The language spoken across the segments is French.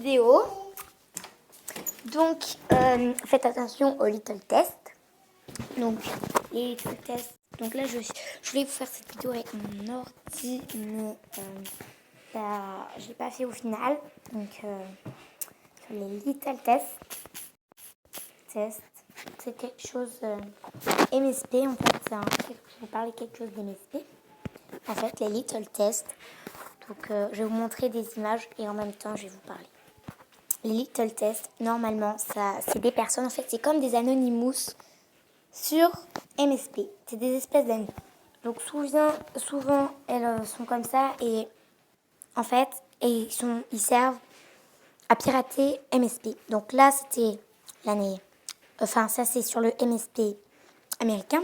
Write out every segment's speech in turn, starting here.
vidéo. Donc, faites attention aux little tests. Donc, les little tests. Donc là, je voulais vous faire cette vidéo avec mon ordi, mais je l'ai pas fait au final. Donc, sur les little tests. C'est quelque chose MSP. En fait, je vous parler quelque chose d'MSP. En fait, les little tests. Donc, je vais vous montrer des images et en même temps, je vais vous parler. Les little tests, normalement, c'est des personnes, en fait, c'est comme des Anonymous sur MSP. C'est des espèces d'amis. Donc, souvent, elles sont comme ça et, en fait, ils servent à pirater MSP. Donc là, c'était l'année... Enfin, ça, c'est sur le MSP américain.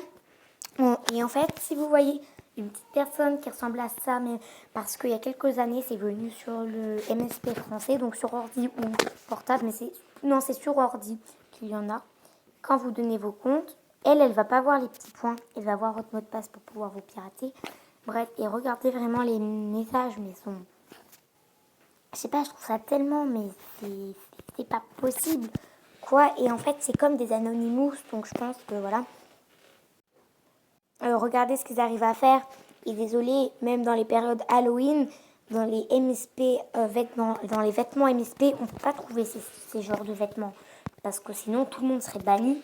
Et en fait, si vous voyez une petite personne qui ressemble à ça, mais parce qu'il y a quelques années, c'est venu sur le MSP français, donc sur ordi ou portable, mais c'est sur ordi qu'il y en a. Quand vous donnez vos comptes, elle va pas voir les petits points, elle va voir votre mot de passe pour pouvoir vous pirater. Bref, et regardez vraiment les messages, mais je sais pas, je trouve ça tellement, mais c'est pas possible, quoi. Et en fait, c'est comme des Anonymous, donc je pense que voilà. Regardez ce qu'ils arrivent à faire. Et désolé, même dans les périodes Halloween, dans les MSP vêtements, dans les vêtements MSP, on ne peut pas trouver ces genres de vêtements. Parce que sinon, tout le monde serait banni.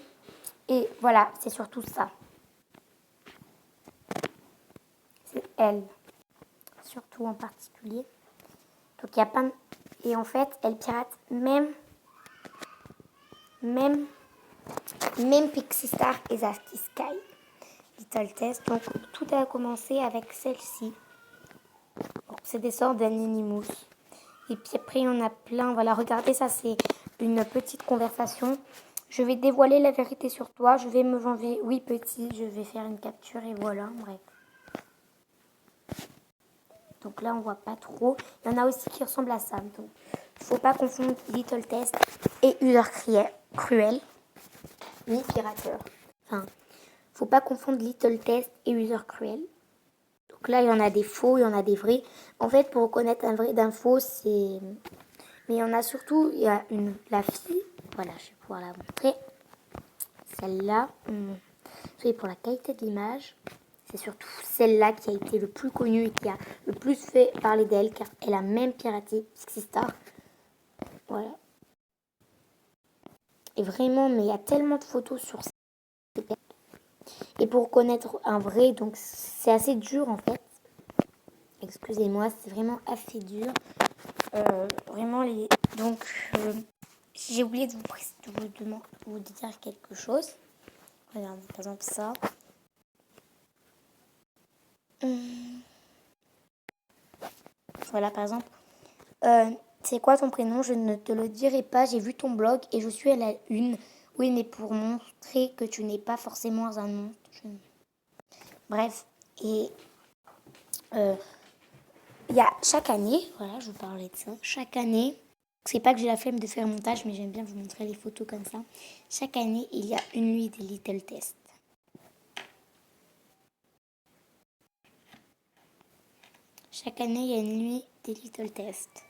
Et voilà, c'est surtout ça. C'est elle. Surtout en particulier. Donc il y a pas... Et en fait, elle pirate même Pixie Star et Zafty Sky. Little Test. Donc tout a commencé avec celle-ci. C'est des sortes d'Anonymous. Et puis après, il y en a plein. Voilà, regardez, ça c'est une petite conversation. Je vais dévoiler la vérité sur toi. Je vais me venger. Oui, petit, je vais faire une capture et voilà, bref. Donc là, on voit pas trop. Il y en a aussi qui ressemblent à ça. Donc, faut pas confondre Little Test et User Cruel, ni Pirateur. Enfin, faut pas confondre Little Test et User Cruel. Donc là, il y en a des faux, il y en a des vrais. En fait, pour reconnaître un vrai d'un faux, c'est... Mais il y en a surtout, il y a la fille. Voilà, je vais pouvoir la montrer. Celle-là, c'est pour la qualité de l'image. C'est surtout celle-là qui a été le plus connue et qui a le plus fait parler d'elle, car elle a même piraté Pixie Star. Voilà. Et vraiment, mais il y a tellement de photos sur cette personne. Et pour reconnaître un vrai, donc c'est assez dur en fait. Excusez-moi, c'est vraiment assez dur. Vraiment, donc j'ai oublié de vous dire quelque chose. Regardez, par exemple, ça. Voilà, par exemple. C'est quoi ton prénom? Je ne te le dirai pas. J'ai vu ton blog et je suis à la une. Oui, mais pour montrer que tu n'es pas forcément un monstre. Bref. Et il y a chaque année, voilà, je vous parlais de ça. Chaque année, c'est pas que j'ai la flemme de faire un montage, mais j'aime bien vous montrer les photos comme ça. Chaque année, il y a une nuit des Little Tests. Chaque année, il y a une nuit des Little Tests.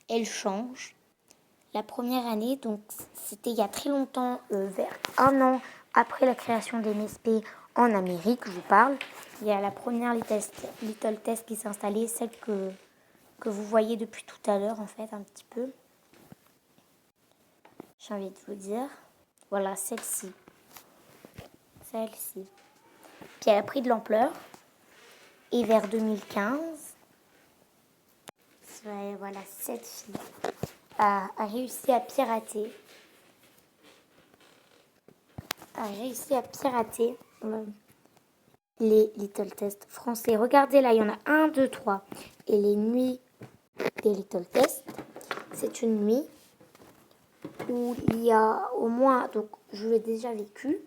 Elle change. La première année, donc c'était il y a très longtemps, vers un an après la création des MSP en Amérique, je vous parle. Il y a la première Little Test qui s'est installée, celle que vous voyez depuis tout à l'heure en fait, un petit peu. J'ai envie de vous dire. Voilà, celle-ci. Celle-ci. Puis elle a pris de l'ampleur. Et vers 2015, voilà, cette fille a réussi à pirater. Les Little Tests français. Regardez là, il y en a 1, 2, 3. Et les nuits des Little Tests, c'est une nuit où il y a au moins, donc je l'ai déjà vécu.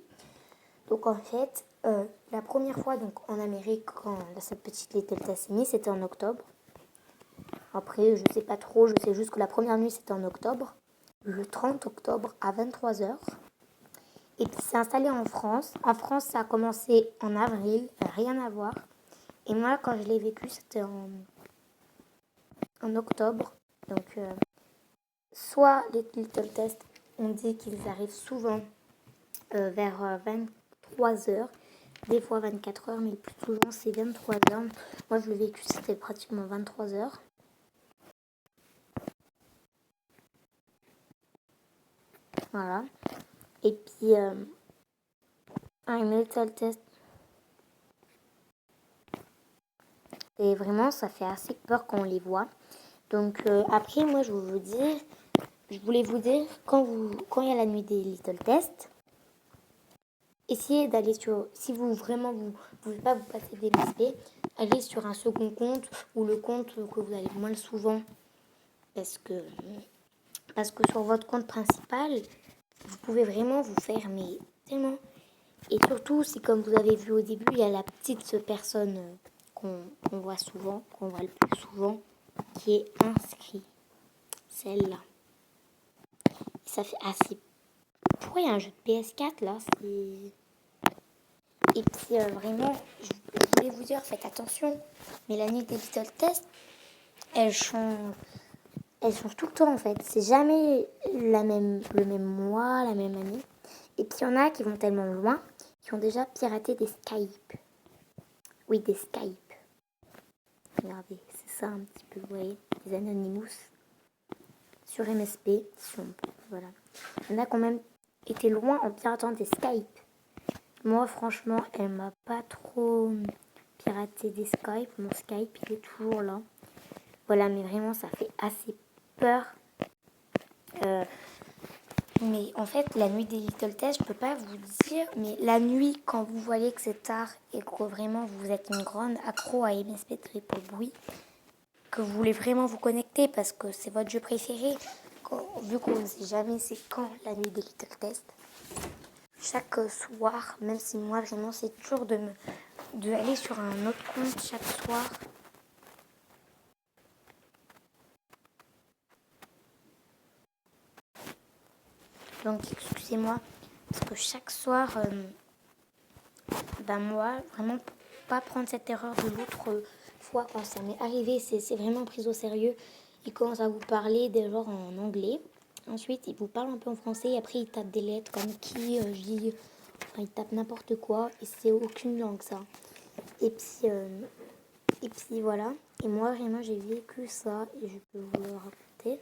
Donc en fait, la première fois donc en Amérique, quand cette petite Little Test est mise, c'était en octobre. Après, je sais pas trop, je sais juste que la première nuit c'était en octobre. Le 30 octobre à 23h. Et puis c'est installé en France. En France, ça a commencé en avril, rien à voir. Et moi, quand je l'ai vécu, c'était en octobre. Donc, soit les Little Tests, on dit qu'ils arrivent souvent vers 23 heures, des fois 24 heures, mais le plus souvent c'est 23 heures. Moi je l'ai vécu, c'était pratiquement 23 heures. Voilà. Et puis un Little Test. Et vraiment ça fait assez peur quand on les voit. Donc après moi je voulais vous dire quand il y a la nuit des Little Tests, essayez d'aller sur, si vous vraiment vous pouvez pas vous passer des MSP, allez sur un second compte ou le compte que vous allez moins souvent parce que sur votre compte principal, vous pouvez vraiment vous faire mais tellement. Et surtout, si comme vous avez vu au début, il y a la petite personne qu'on voit souvent, qu'on voit le plus souvent, qui est inscrite. Celle-là. Ça fait assez. Pourquoi il y a un jeu de PS4 là? Et puis vraiment, je voulais vous dire, faites attention. Mais la nuit des Little Tests, elles changent tout le temps en fait. C'est jamais le même mois, la même année. Et puis il y en a qui vont tellement loin, qui ont déjà piraté des Skype. Oui, des Skype. Regardez, c'est ça un petit peu, vous voyez, des Anonymous sur MSP. Voilà. Il y en a quand même été loin en piratant des Skype. Moi, franchement, elle m'a pas trop piraté des Skype. Mon Skype, il est toujours là. Voilà, mais vraiment, ça fait assez peur. Mais en fait, la nuit des Little Tests, je peux pas vous dire, mais la nuit, quand vous voyez que c'est tard et que vraiment vous êtes une grande accro à MSP Triple Bruit, que vous voulez vraiment vous connecter parce que c'est votre jeu préféré, vu qu'on ne sait jamais c'est quand la nuit des Little Tests, chaque soir, même si moi vraiment c'est toujours de aller sur un autre compte chaque soir. Donc excusez-moi, parce que chaque soir, moi, vraiment pour pas prendre cette erreur de l'autre fois quand ça m'est arrivé, c'est vraiment pris au sérieux. Il commence à vous parler des genres en anglais. Ensuite, il vous parle un peu en français et après il tape des lettres comme qui, J, enfin, il tape n'importe quoi et c'est aucune langue ça. Et puis voilà. Et moi vraiment j'ai vécu ça et je peux vous le raconter.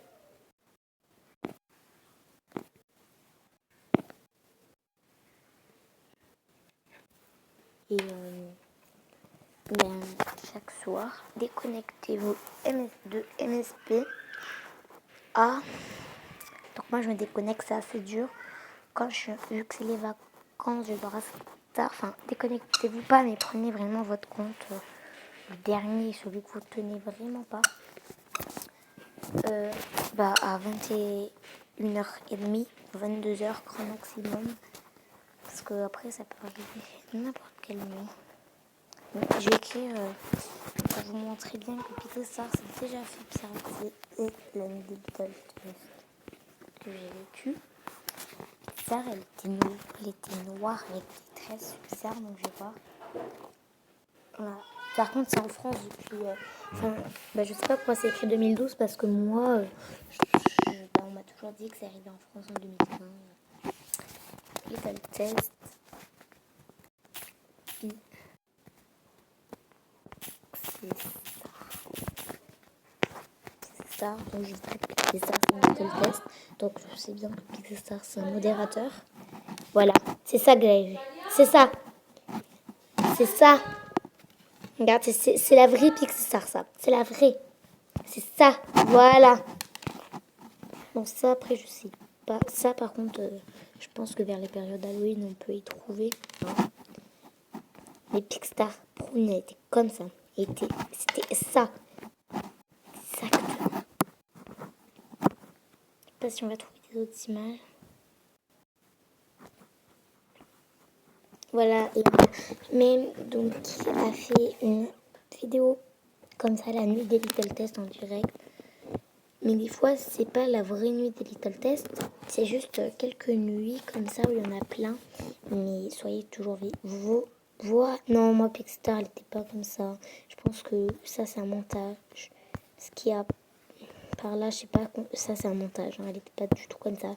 Et chaque soir, déconnectez-vous de MSP à... Donc moi je me déconnecte, c'est assez dur. Vu que c'est les vacances, je dois rester tard. Enfin, déconnectez-vous pas, mais prenez vraiment votre compte. Le dernier, celui que vous ne tenez vraiment pas. À 21h30, 22h grand maximum. Parce que après ça peut arriver n'importe quelle nuit. Donc, je vais écrire pour vous montrer bien que Peter Star s'est déjà fait pirater et la nuit des Little Tests que j'ai vécu. Star, elle était noire avec des tresses bizarres, donc je vais voir. Voilà. Par contre, c'est en France depuis. Je sais pas pourquoi c'est écrit 2012 parce que moi, on m'a toujours dit que c'est arrivé en France en 2015. Little Test. C'est ça. Donc je dis que Pixar c'est un Little Test. Donc je sais bien que Pixar c'est un modérateur. Voilà, c'est ça que j'avais vu. C'est ça. C'est ça. Regarde, c'est la vraie Pixar, ça. C'est la vraie. C'est ça. Voilà. Bon, ça, après, je sais pas. Ça, par contre, je pense que vers les périodes d'Halloween, on peut y trouver. Hein. Les Pixar Prune étaient comme ça. C'était ça. Exactement. Je sais pas si on va trouver des autres images. Voilà. Mais donc, il a fait une vidéo comme ça, la nuit des Little Tests en direct. Mais des fois, c'est pas la vraie nuit des Little Tests. C'est juste quelques nuits comme ça où il y en a plein. Mais soyez toujours non, moi, Pixar, elle n'était pas comme ça. Je pense que ça, c'est un montage. Ce qui a par là, je sais pas, ça c'est un montage, hein, elle était pas du tout comme ça.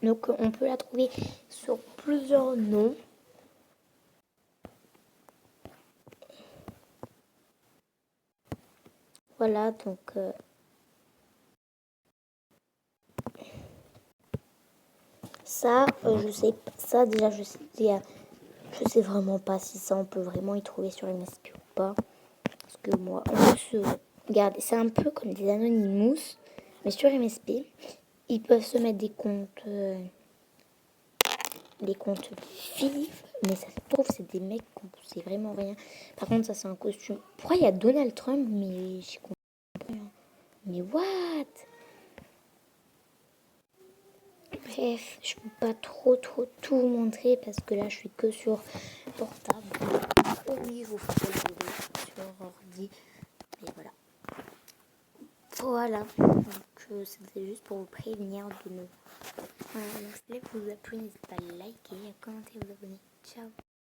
Donc on peut la trouver sur plusieurs noms. Voilà, donc ça, je sais, ça déjà, je sais vraiment pas si ça on peut vraiment y trouver sur MSP ou pas. Parce que moi, en plus, regardez, c'est un peu comme des Anonymous, mais sur MSP, ils peuvent se mettre des comptes filles, mais ça se trouve, c'est des mecs qu'on sait vraiment rien. Par contre, ça, c'est un costume. Pourquoi il y a Donald Trump, mais j'ai compris rien. Mais what? Bref, je peux pas trop tout vous montrer parce que là je suis que sur portable. Oui, je vous ferai la vidéo sur ordi. Et voilà. Voilà. Donc c'était juste pour vous prévenir de nous. Voilà, donc si vous a plu, n'hésitez pas à liker, à commenter, à vous abonner. Ciao.